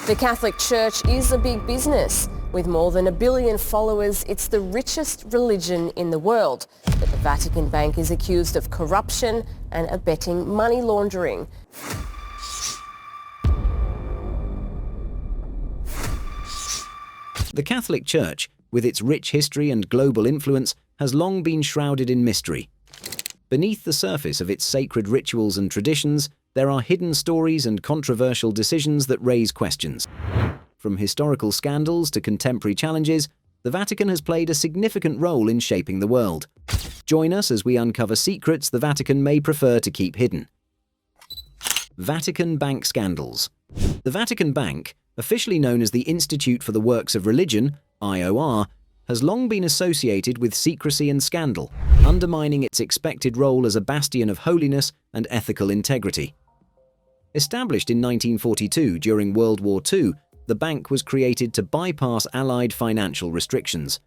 The Catholic Church is a big business. With more than 1 billion followers, it's the richest religion in the world. But the Vatican Bank is accused of corruption and abetting money laundering. The Catholic Church, with its rich history and global influence, has long been shrouded in mystery. Beneath the surface of its sacred rituals and traditions, there are hidden stories and controversial decisions that raise questions. From historical scandals to contemporary challenges, the Vatican has played a significant role in shaping the world. Join us as we uncover secrets the Vatican may prefer to keep hidden. Vatican Bank Scandals. The Vatican Bank, officially known as the Institute for the Works of Religion, IOR, has long been associated with secrecy and scandal, undermining its expected role as a bastion of holiness and ethical integrity. Established in 1942 during World War II, the bank was created to bypass Allied financial restrictions.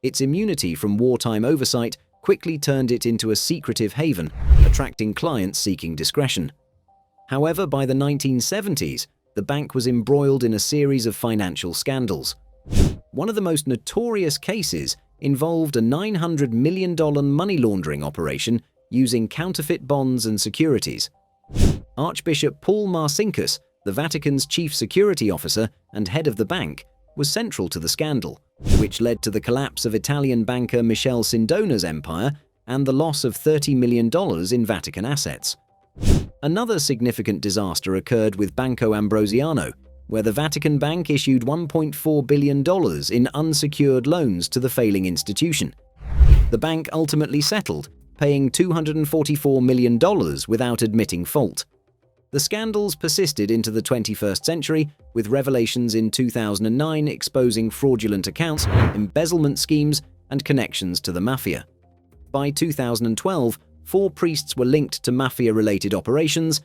Its immunity from wartime oversight quickly turned it into a secretive haven, attracting clients seeking discretion. However, by the 1970s, the bank was embroiled in a series of financial scandals. One of the most notorious cases involved a $900 million money laundering operation using counterfeit bonds and securities. Archbishop Paul Marcinkus, the Vatican's chief security officer and head of the bank, was central to the scandal, which led to the collapse of Italian banker Michele Sindona's empire and the loss of $30 million in Vatican assets. Another significant disaster occurred with Banco Ambrosiano, where the Vatican Bank issued $1.4 billion in unsecured loans to the failing institution. The bank ultimately settled, paying $244 million without admitting fault. The scandals persisted into the 21st century, with revelations in 2009 exposing fraudulent accounts, embezzlement schemes, and connections to the mafia. By 2012, 4 priests were linked to mafia-related operations,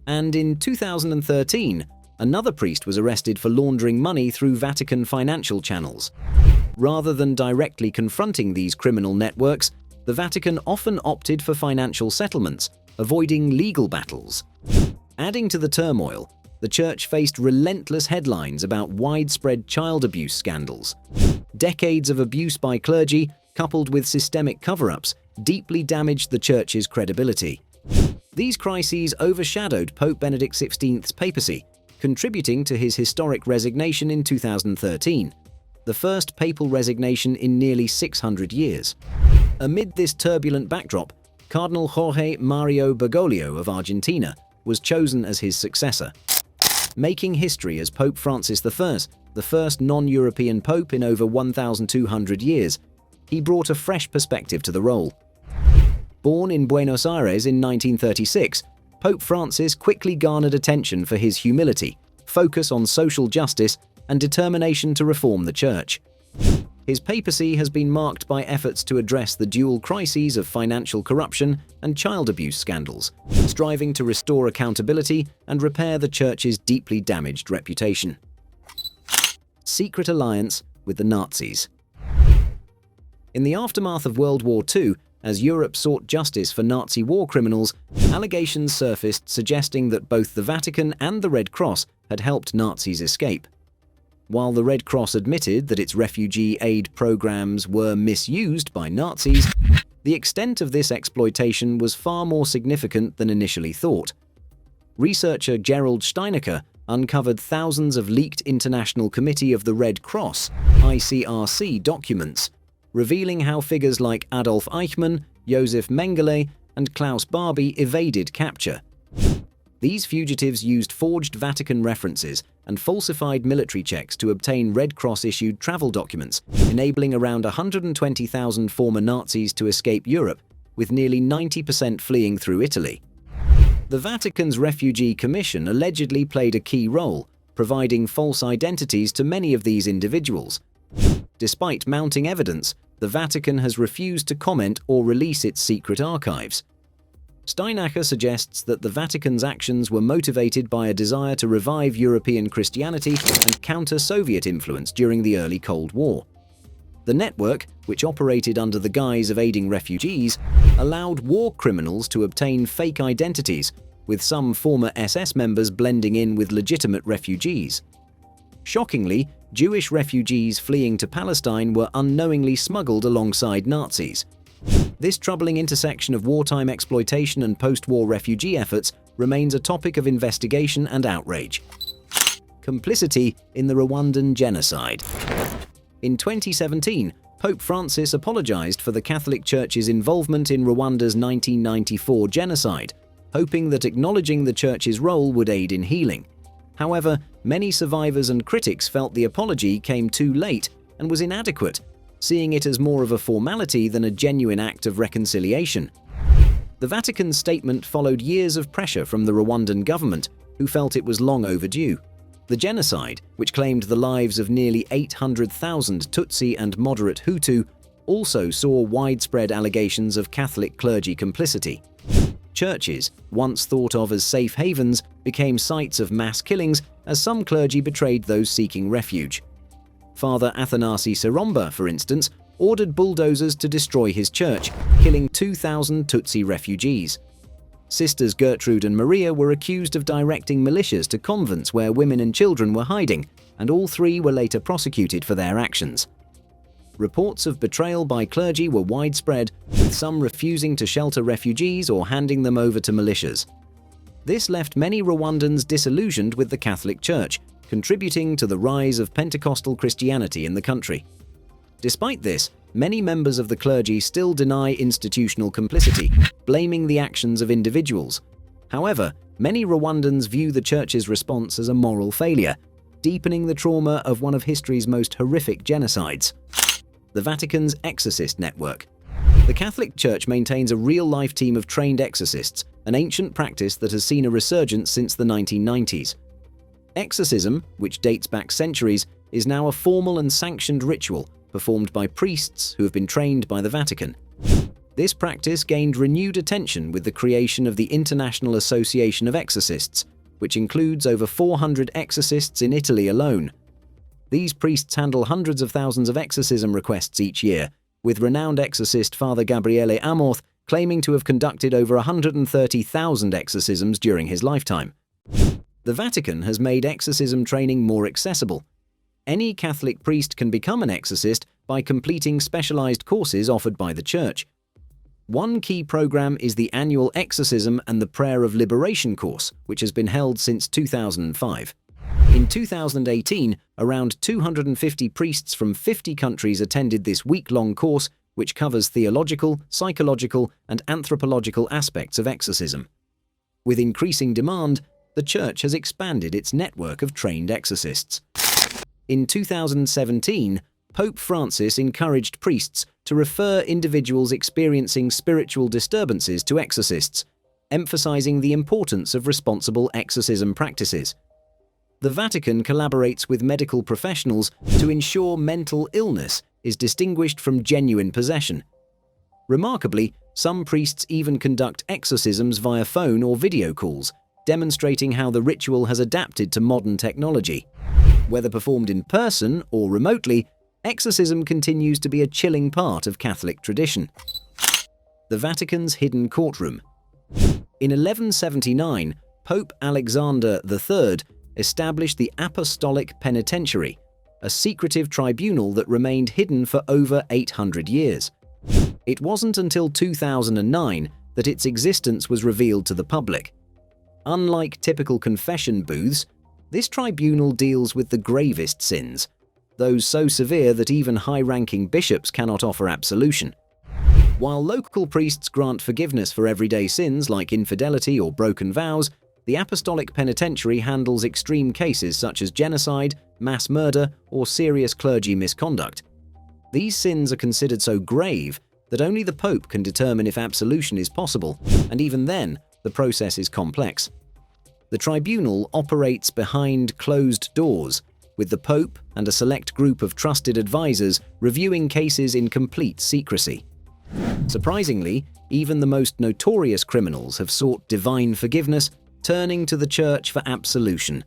and in 2013, another priest was arrested for laundering money through Vatican financial channels. Rather than directly confronting these criminal networks, the Vatican often opted for financial settlements, avoiding legal battles. Adding to the turmoil, the Church faced relentless headlines about widespread child abuse scandals. Decades of abuse by clergy, coupled with systemic cover-ups, deeply damaged the Church's credibility. These crises overshadowed Pope Benedict XVI's papacy, contributing to his historic resignation in 2013, the first papal resignation in nearly 600 years. Amid this turbulent backdrop, Cardinal Jorge Mario Bergoglio of Argentina was chosen as his successor. Making history as Pope Francis I, the first non-European pope in over 1,200 years, he brought a fresh perspective to the role. Born in Buenos Aires in 1936, Pope Francis quickly garnered attention for his humility, focus on social justice, and determination to reform the Church. His papacy has been marked by efforts to address the dual crises of financial corruption and child abuse scandals, striving to restore accountability and repair the Church's deeply damaged reputation. Secret alliance with the Nazis. In the aftermath of World War II, as Europe sought justice for Nazi war criminals, allegations surfaced suggesting that both the Vatican and the Red Cross had helped Nazis escape. While the Red Cross admitted that its refugee aid programs were misused by Nazis, the extent of this exploitation was far more significant than initially thought. Researcher Gerald Steinecker uncovered thousands of leaked International Committee of the Red Cross (ICRC) documents, revealing how figures like Adolf Eichmann, Josef Mengele, and Klaus Barbie evaded capture. These fugitives used forged Vatican references and falsified military checks to obtain Red Cross-issued travel documents, enabling around 120,000 former Nazis to escape Europe, with nearly 90% fleeing through Italy. The Vatican's Refugee Commission allegedly played a key role, providing false identities to many of these individuals. Despite mounting evidence, the Vatican has refused to comment or release its secret archives. Steinacher suggests that the Vatican's actions were motivated by a desire to revive European Christianity and counter Soviet influence during the early Cold War. The network, which operated under the guise of aiding refugees, allowed war criminals to obtain fake identities, with some former SS members blending in with legitimate refugees. Shockingly, Jewish refugees fleeing to Palestine were unknowingly smuggled alongside Nazis. This troubling intersection of wartime exploitation and post-war refugee efforts remains a topic of investigation and outrage. Complicity in the Rwandan genocide. In 2017, Pope Francis apologized for the Catholic Church's involvement in Rwanda's 1994 genocide, hoping that acknowledging the Church's role would aid in healing. However, many survivors and critics felt the apology came too late and was inadequate, seeing it as more of a formality than a genuine act of reconciliation. The Vatican's statement followed years of pressure from the Rwandan government, who felt it was long overdue. The genocide, which claimed the lives of nearly 800,000 Tutsi and moderate Hutu, also saw widespread allegations of Catholic clergy complicity. Churches, once thought of as safe havens, became sites of mass killings as some clergy betrayed those seeking refuge. Father Athanasi Seromba, for instance, ordered bulldozers to destroy his church, killing 2,000 Tutsi refugees. Sisters Gertrude and Maria were accused of directing militias to convents where women and children were hiding, and all three were later prosecuted for their actions. Reports of betrayal by clergy were widespread, with some refusing to shelter refugees or handing them over to militias. This left many Rwandans disillusioned with the Catholic Church, contributing to the rise of Pentecostal Christianity in the country. Despite this, many members of the clergy still deny institutional complicity, blaming the actions of individuals. However, many Rwandans view the Church's response as a moral failure, deepening the trauma of one of history's most horrific genocides. The Vatican's exorcist network. The Catholic Church maintains a real-life team of trained exorcists, an ancient practice that has seen a resurgence since the 1990s. Exorcism, which dates back centuries, is now a formal and sanctioned ritual performed by priests who have been trained by the Vatican. This practice gained renewed attention with the creation of the International Association of Exorcists, which includes over 400 exorcists in Italy alone. These priests handle hundreds of thousands of exorcism requests each year, with renowned exorcist Father Gabriele Amorth claiming to have conducted over 130,000 exorcisms during his lifetime. The Vatican has made exorcism training more accessible. Any Catholic priest can become an exorcist by completing specialized courses offered by the Church. One key program is the annual Exorcism and the Prayer of Liberation course, which has been held since 2005. In 2018, around 250 priests from 50 countries attended this week-long course, which covers theological, psychological, and anthropological aspects of exorcism. With increasing demand, the Church has expanded its network of trained exorcists. In 2017, Pope Francis encouraged priests to refer individuals experiencing spiritual disturbances to exorcists, emphasizing the importance of responsible exorcism practices. The Vatican collaborates with medical professionals to ensure mental illness is distinguished from genuine possession. Remarkably, some priests even conduct exorcisms via phone or video calls, demonstrating how the ritual has adapted to modern technology. Whether performed in person or remotely, exorcism continues to be a chilling part of Catholic tradition. The Vatican's hidden courtroom. In 1179, Pope Alexander III established the Apostolic Penitentiary, a secretive tribunal that remained hidden for over 800 years. It wasn't until 2009 that its existence was revealed to the public. Unlike typical confession booths, this tribunal deals with the gravest sins, those so severe that even high-ranking bishops cannot offer absolution. While local priests grant forgiveness for everyday sins like infidelity or broken vows, the Apostolic Penitentiary handles extreme cases such as genocide, mass murder, or serious clergy misconduct. These sins are considered so grave that only the Pope can determine if absolution is possible, and even then, the process is complex. The tribunal operates behind closed doors, with the Pope and a select group of trusted advisors reviewing cases in complete secrecy. Surprisingly, even the most notorious criminals have sought divine forgiveness, turning to the Church for absolution.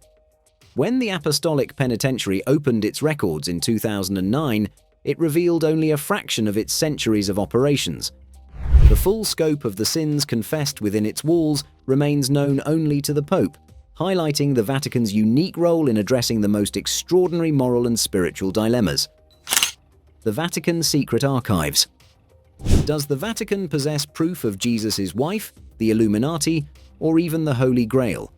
When the Apostolic Penitentiary opened its records in 2009, it revealed only a fraction of its centuries of operations. The full scope of the sins confessed within its walls remains known only to the Pope, highlighting the Vatican's unique role in addressing the most extraordinary moral and spiritual dilemmas. The Vatican Secret Archives. Does the Vatican possess proof of Jesus' wife, the Illuminati, or even the Holy Grail?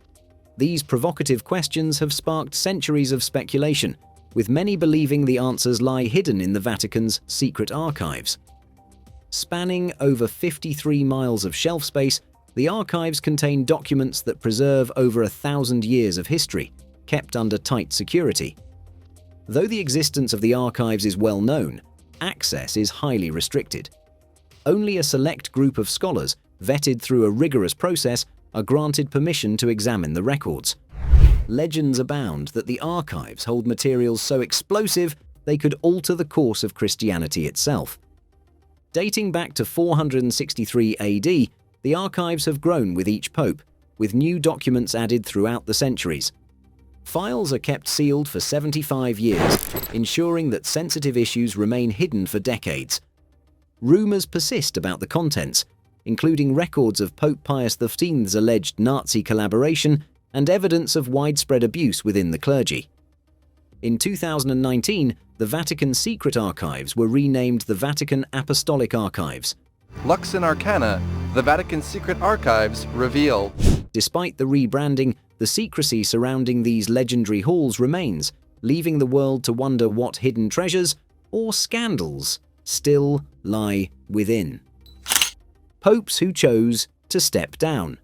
These provocative questions have sparked centuries of speculation, with many believing the answers lie hidden in the Vatican's secret archives. Spanning over 53 miles of shelf space, the archives contain documents that preserve over 1,000 years of history, kept under tight security. Though the existence of the archives is well known, access is highly restricted. Only a select group of scholars, vetted through a rigorous process, are granted permission to examine the records. Legends abound that the archives hold materials so explosive they could alter the course of Christianity itself. Dating back to 463 AD, the archives have grown with each pope, with new documents added throughout the centuries. Files are kept sealed for 75 years, ensuring that sensitive issues remain hidden for decades. Rumors persist about the contents, including records of Pope Pius XV's alleged Nazi collaboration and evidence of widespread abuse within the clergy. In 2019, the Vatican Secret Archives were renamed the Vatican Apostolic Archives. Lux in Arcana, the Vatican Secret Archives reveal. Despite the rebranding, the secrecy surrounding these legendary halls remains, leaving the world to wonder what hidden treasures or scandals still lie within. Popes who chose to step down.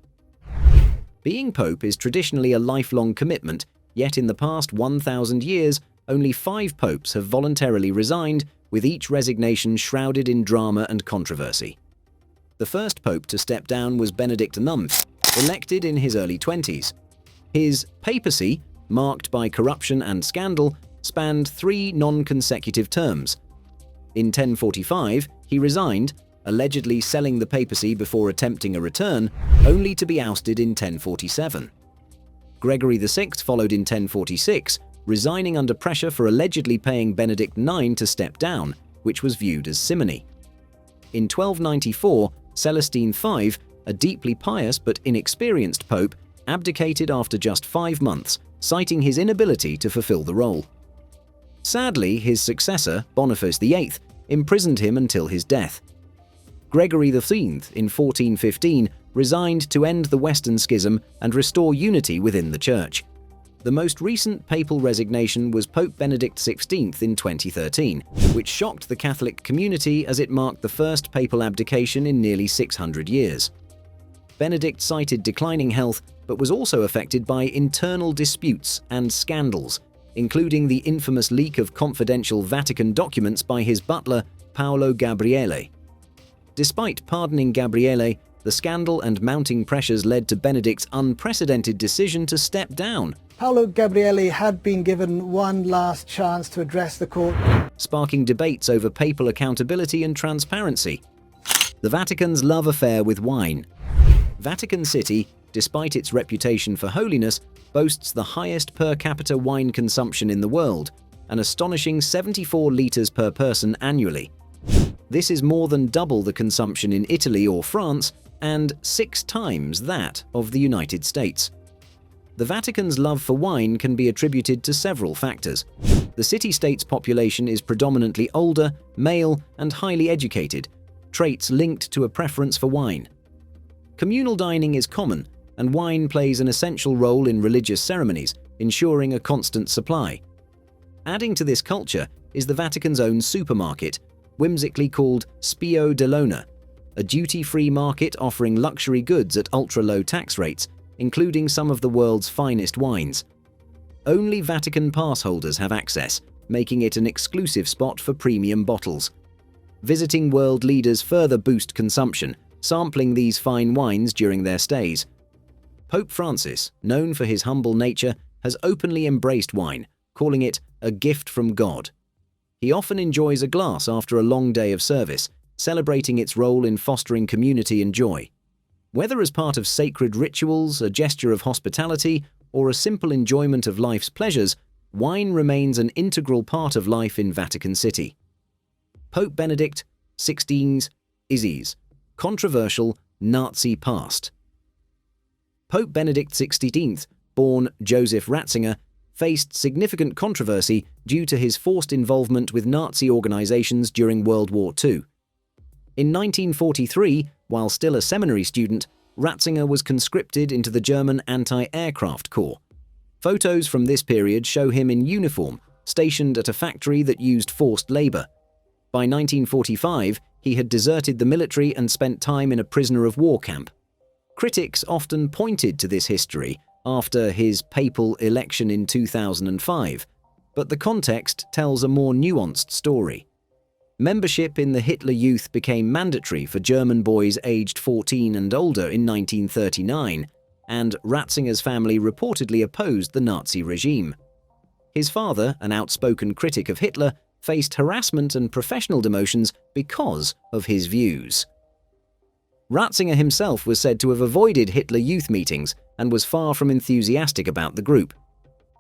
Being pope is traditionally a lifelong commitment, yet in the past 1,000 years, only 5 popes have voluntarily resigned, with each resignation shrouded in drama and controversy. The first pope to step down was Benedict IX, elected in his early 20s. His papacy, marked by corruption and scandal, spanned 3 non-consecutive terms. In 1045, he resigned, allegedly selling the papacy before attempting a return, only to be ousted in 1047. Gregory VI followed in 1046, resigning under pressure for allegedly paying Benedict IX to step down, which was viewed as simony. In 1294, Celestine V, a deeply pious but inexperienced pope, abdicated after just 5 months, citing his inability to fulfill the role. Sadly, his successor, Boniface VIII, imprisoned him until his death. Gregory XV, in 1415, resigned to end the Western Schism and restore unity within the Church. The most recent papal resignation was Pope Benedict XVI in 2013, which shocked the Catholic community as it marked the first papal abdication in nearly 600 years. Benedict cited declining health, but was also affected by internal disputes and scandals, including the infamous leak of confidential Vatican documents by his butler, Paolo Gabriele. Despite pardoning Gabriele, the scandal and mounting pressures led to Benedict's unprecedented decision to step down. Paolo Gabriele had been given one last chance to address the court, sparking debates over papal accountability and transparency. The Vatican's love affair with wine. Vatican City, despite its reputation for holiness, boasts the highest per capita wine consumption in the world, an astonishing 74 litres per person annually. This is more than double the consumption in Italy or France, and 6 times that of the United States. The Vatican's love for wine can be attributed to several factors. The city-state's population is predominantly older, male, and highly educated, traits linked to a preference for wine. Communal dining is common, and wine plays an essential role in religious ceremonies, ensuring a constant supply. Adding to this culture is the Vatican's own supermarket, whimsically called Spio dell'Ona, a duty-free market offering luxury goods at ultra-low tax rates, including some of the world's finest wines. Only Vatican pass holders have access, making it an exclusive spot for premium bottles. Visiting world leaders further boost consumption, sampling these fine wines during their stays. Pope Francis, known for his humble nature, has openly embraced wine, calling it a gift from God. He often enjoys a glass after a long day of service, celebrating its role in fostering community and joy. Whether as part of sacred rituals, a gesture of hospitality, or a simple enjoyment of life's pleasures, wine remains an integral part of life in Vatican City. Pope Benedict XVI's Izzy's controversial Nazi past. Pope Benedict XVI born Joseph Ratzinger, faced significant controversy due to his forced involvement with Nazi organizations during World War II. In 1943, while still a seminary student, Ratzinger was conscripted into the German Anti-Aircraft Corps. Photos from this period show him in uniform, stationed at a factory that used forced labor. By 1945, he had deserted the military and spent time in a prisoner of war camp. Critics often pointed to this history after his papal election in 2005, but the context tells a more nuanced story. Membership in the Hitler Youth became mandatory for German boys aged 14 and older in 1939, and Ratzinger's family reportedly opposed the Nazi regime. His father, an outspoken critic of Hitler, faced harassment and professional demotions because of his views. Ratzinger himself was said to have avoided Hitler Youth meetings and was far from enthusiastic about the group.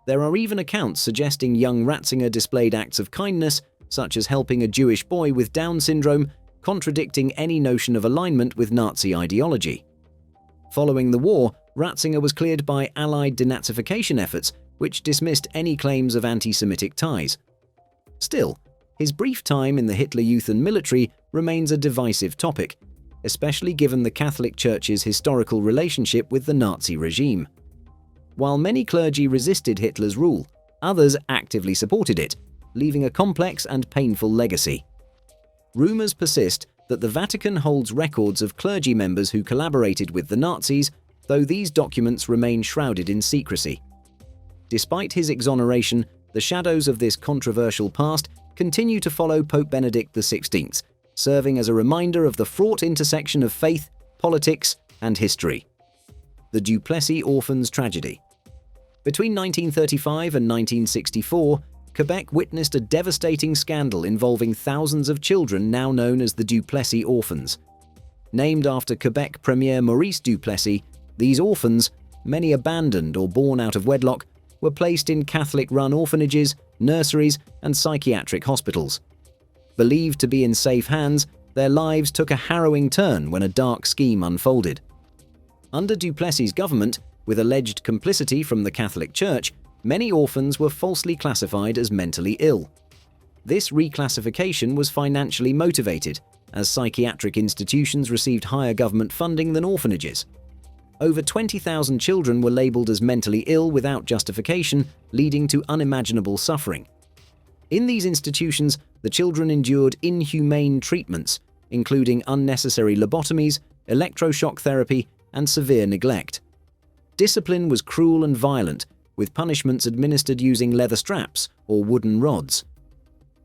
There are even accounts suggesting young Ratzinger displayed acts of kindness, such as helping a Jewish boy with Down syndrome, contradicting any notion of alignment with Nazi ideology. Following the war, Ratzinger was cleared by Allied denazification efforts, which dismissed any claims of anti-Semitic ties. Still, his brief time in the Hitler Youth and military remains a divisive topic, especially given the Catholic Church's historical relationship with the Nazi regime. While many clergy resisted Hitler's rule, others actively supported it, leaving a complex and painful legacy. Rumors persist that the Vatican holds records of clergy members who collaborated with the Nazis, though these documents remain shrouded in secrecy. Despite his exoneration, the shadows of this controversial past continue to follow Pope Benedict XVI, serving as a reminder of the fraught intersection of faith, politics, and history. The Duplessis Orphans Tragedy. Between 1935 and 1964, Quebec witnessed a devastating scandal involving thousands of children now known as the Duplessis Orphans. Named after Quebec Premier Maurice Duplessis, these orphans, many abandoned or born out of wedlock, were placed in Catholic-run orphanages, nurseries, and psychiatric hospitals. Believed to be in safe hands, their lives took a harrowing turn when a dark scheme unfolded. Under Duplessis' government, with alleged complicity from the Catholic Church, many orphans were falsely classified as mentally ill. This reclassification was financially motivated, as psychiatric institutions received higher government funding than orphanages. Over 20,000 children were labeled as mentally ill without justification, leading to unimaginable suffering. In these institutions, the children endured inhumane treatments, including unnecessary lobotomies, electroshock therapy, and severe neglect. Discipline was cruel and violent, with punishments administered using leather straps or wooden rods.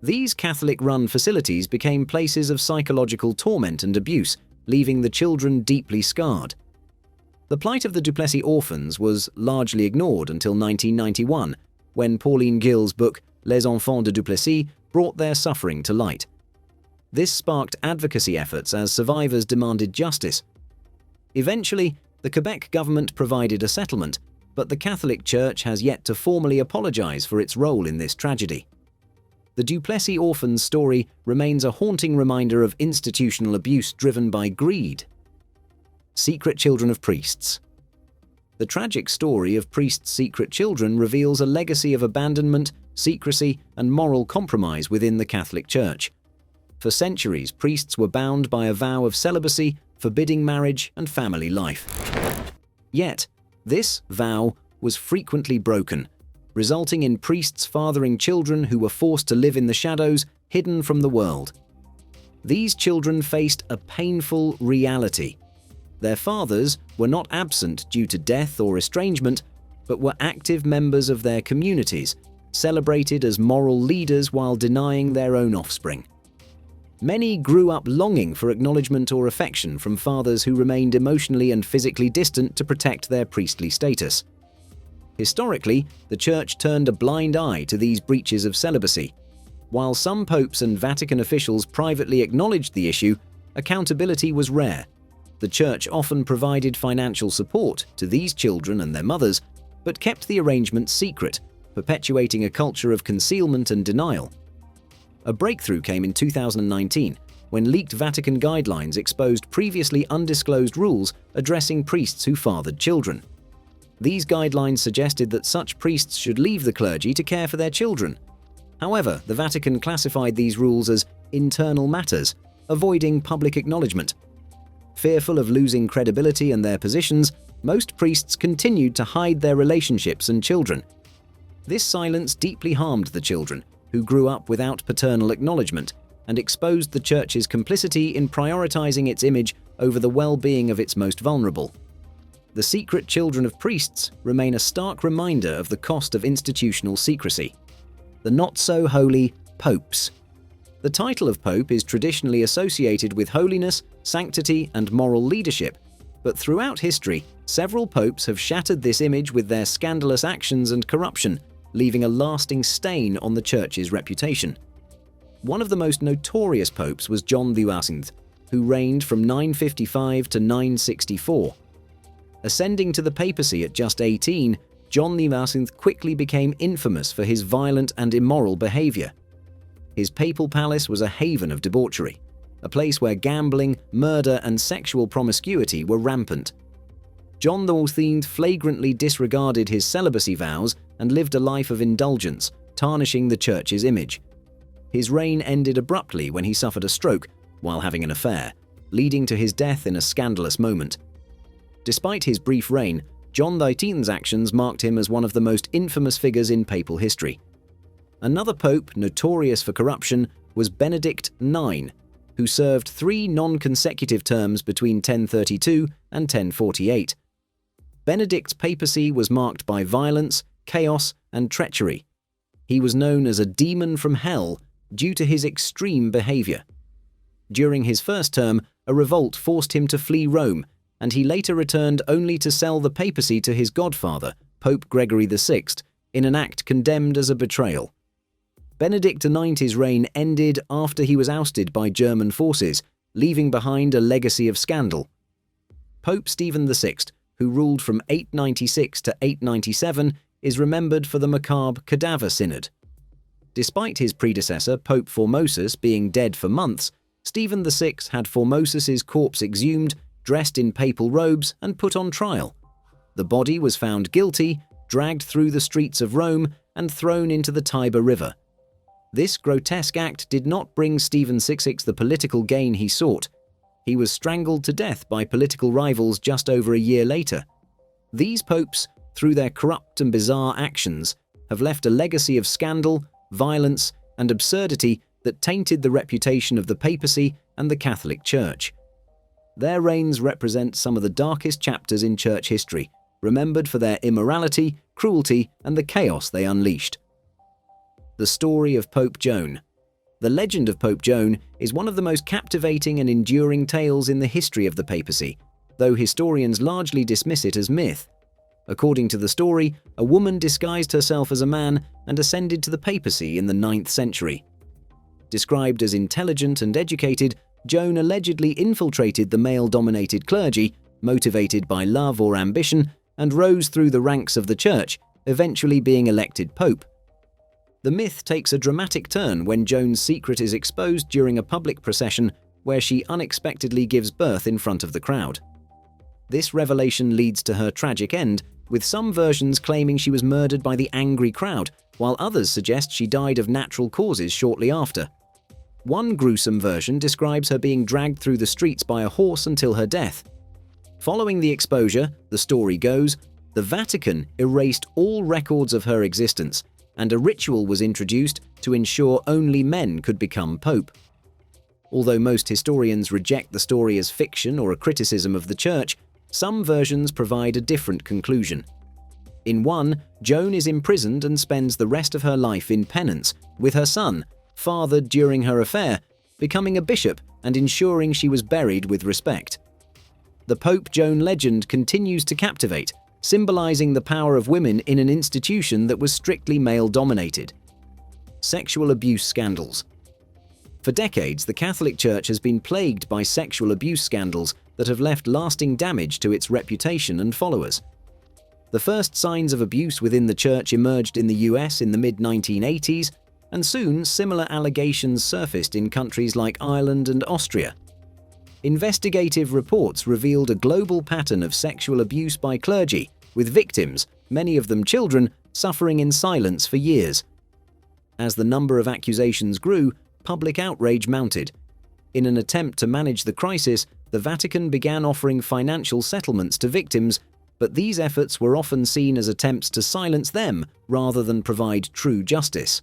These Catholic-run facilities became places of psychological torment and abuse, leaving the children deeply scarred. The plight of the Duplessis orphans was largely ignored until 1991, when Pauline Gill's book Les Enfants de Duplessis brought their suffering to light. This sparked advocacy efforts as survivors demanded justice. Eventually, the Quebec government provided a settlement, but the Catholic Church has yet to formally apologize for its role in this tragedy. The Duplessis orphans' story remains a haunting reminder of institutional abuse driven by greed. Secret children of priests. The tragic story of priests' secret children reveals a legacy of abandonment, secrecy, and moral compromise within the Catholic Church. For centuries, priests were bound by a vow of celibacy, forbidding marriage and family life. Yet, this vow was frequently broken, resulting in priests fathering children who were forced to live in the shadows, hidden from the world. These children faced a painful reality. Their fathers were not absent due to death or estrangement, but were active members of their communities, celebrated as moral leaders while denying their own offspring. Many grew up longing for acknowledgement or affection from fathers who remained emotionally and physically distant to protect their priestly status. Historically, the Church turned a blind eye to these breaches of celibacy. While some popes and Vatican officials privately acknowledged the issue, accountability was rare. The Church often provided financial support to these children and their mothers, but kept the arrangement secret, perpetuating a culture of concealment and denial. A breakthrough came in 2019, when leaked Vatican guidelines exposed previously undisclosed rules addressing priests who fathered children. These guidelines suggested that such priests should leave the clergy to care for their children. However, the Vatican classified these rules as internal matters, avoiding public acknowledgement. Fearful of losing credibility and their positions, most priests continued to hide their relationships and children. This silence deeply harmed the children, who grew up without paternal acknowledgement, and exposed the Church's complicity in prioritizing its image over the well-being of its most vulnerable. The secret children of priests remain a stark reminder of the cost of institutional secrecy. The not-so-holy popes. The title of pope is traditionally associated with holiness, sanctity, and moral leadership, but throughout history, several popes have shattered this image with their scandalous actions and corruption, leaving a lasting stain on the Church's reputation. One of the most notorious popes was John XIII, who reigned from 955 to 964. Ascending to the papacy at just 18, John XIII quickly became infamous for his violent and immoral behavior. His papal palace was a haven of debauchery, a place where gambling, murder, and sexual promiscuity were rampant. John XIII flagrantly disregarded his celibacy vows and lived a life of indulgence, tarnishing the Church's image. His reign ended abruptly when he suffered a stroke while having an affair, leading to his death in a scandalous moment. Despite his brief reign, John XIII's actions marked him as one of the most infamous figures in papal history. Another pope notorious for corruption was Benedict IX, who served 3 non-consecutive terms between 1032 and 1048. Benedict's papacy was marked by violence, chaos, and treachery. He was known as a demon from hell due to his extreme behavior. During his first term, a revolt forced him to flee Rome, and he later returned only to sell the papacy to his godfather, Pope Gregory VI, in an act condemned as a betrayal. Benedict IX's reign ended after he was ousted by German forces, leaving behind a legacy of scandal. Pope Stephen VI, who ruled from 896 to 897, is remembered for the macabre Cadaver Synod. Despite his predecessor, Pope Formosus, being dead for months, Stephen VI had Formosus's corpse exhumed, dressed in papal robes, and put on trial. The body was found guilty, dragged through the streets of Rome, and thrown into the Tiber River. This grotesque act did not bring Stephen VI the political gain he sought. He was strangled to death by political rivals just over a year later. These popes, through their corrupt and bizarre actions, have left a legacy of scandal, violence, and absurdity that tainted the reputation of the papacy and the Catholic Church. Their reigns represent some of the darkest chapters in church history, remembered for their immorality, cruelty, and the chaos they unleashed. The story of Pope Joan. The legend of Pope Joan is one of the most captivating and enduring tales in the history of the papacy, though historians largely dismiss it as myth. According to the story, a woman disguised herself as a man and ascended to the papacy in the 9th century. Described as intelligent and educated, Joan allegedly infiltrated the male-dominated clergy, motivated by love or ambition, and rose through the ranks of the church, eventually being elected pope. The myth takes a dramatic turn when Joan's secret is exposed during a public procession where she unexpectedly gives birth in front of the crowd. This revelation leads to her tragic end, with some versions claiming she was murdered by the angry crowd, while others suggest she died of natural causes shortly after. One gruesome version describes her being dragged through the streets by a horse until her death. Following the exposure, the story goes, the Vatican erased all records of her existence, and a ritual was introduced to ensure only men could become pope. Although most historians reject the story as fiction or a criticism of the Church, some versions provide a different conclusion. In one, Joan is imprisoned and spends the rest of her life in penance, with her son, fathered during her affair, becoming a bishop and ensuring she was buried with respect. The Pope Joan legend continues to captivate, symbolizing the power of women in an institution that was strictly male-dominated. Sexual abuse scandals. For decades, the Catholic Church has been plagued by sexual abuse scandals that have left lasting damage to its reputation and followers. The first signs of abuse within the Church emerged in the US in the mid-1980s, and soon similar allegations surfaced in countries like Ireland and Austria. Investigative reports revealed a global pattern of sexual abuse by clergy, with victims, many of them children, suffering in silence for years. As the number of accusations grew, public outrage mounted. In an attempt to manage the crisis, the Vatican began offering financial settlements to victims, but these efforts were often seen as attempts to silence them rather than provide true justice.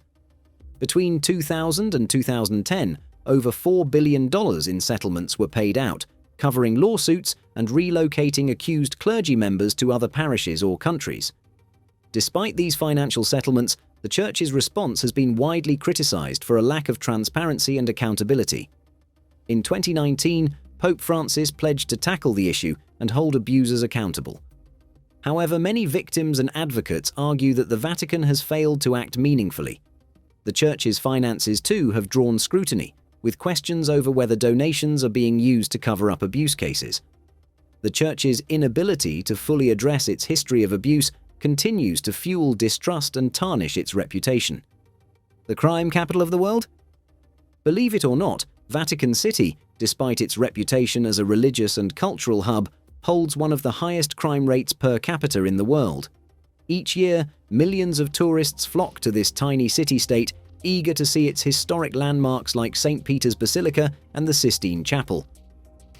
Between 2000 and 2010, over $4 billion in settlements were paid out, covering lawsuits and relocating accused clergy members to other parishes or countries. Despite these financial settlements, the Church's response has been widely criticized for a lack of transparency and accountability. In 2019, Pope Francis pledged to tackle the issue and hold abusers accountable. However, many victims and advocates argue that the Vatican has failed to act meaningfully. The Church's finances, too, have drawn scrutiny, with questions over whether donations are being used to cover up abuse cases. The Church's inability to fully address its history of abuse continues to fuel distrust and tarnish its reputation. The crime capital of the world? Believe it or not, Vatican City, despite its reputation as a religious and cultural hub, holds one of the highest crime rates per capita in the world. Each year, millions of tourists flock to this tiny city-state, eager to see its historic landmarks like St. Peter's Basilica and the Sistine Chapel.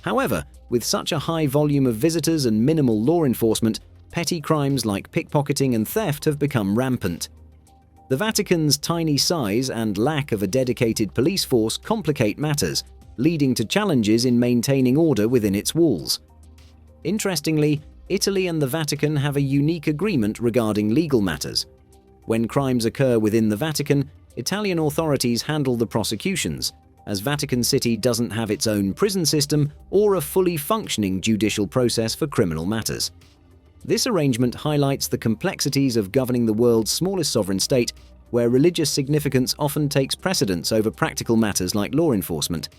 However, with such a high volume of visitors and minimal law enforcement, petty crimes like pickpocketing and theft have become rampant. The Vatican's tiny size and lack of a dedicated police force complicate matters, leading to challenges in maintaining order within its walls. Interestingly, Italy and the Vatican have a unique agreement regarding legal matters. When crimes occur within the Vatican, Italian authorities handle the prosecutions, as Vatican City doesn't have its own prison system or a fully functioning judicial process for criminal matters. This arrangement highlights the complexities of governing the world's smallest sovereign state, where religious significance often takes precedence over practical matters like law enforcement.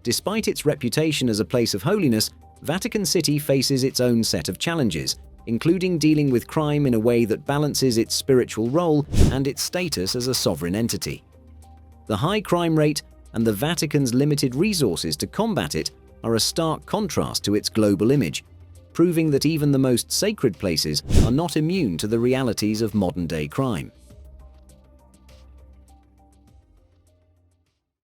Despite its reputation as a place of holiness, Vatican City faces its own set of challenges, including dealing with crime in a way that balances its spiritual role and its status as a sovereign entity. The high crime rate and the Vatican's limited resources to combat it are a stark contrast to its global image, proving that even the most sacred places are not immune to the realities of modern-day crime.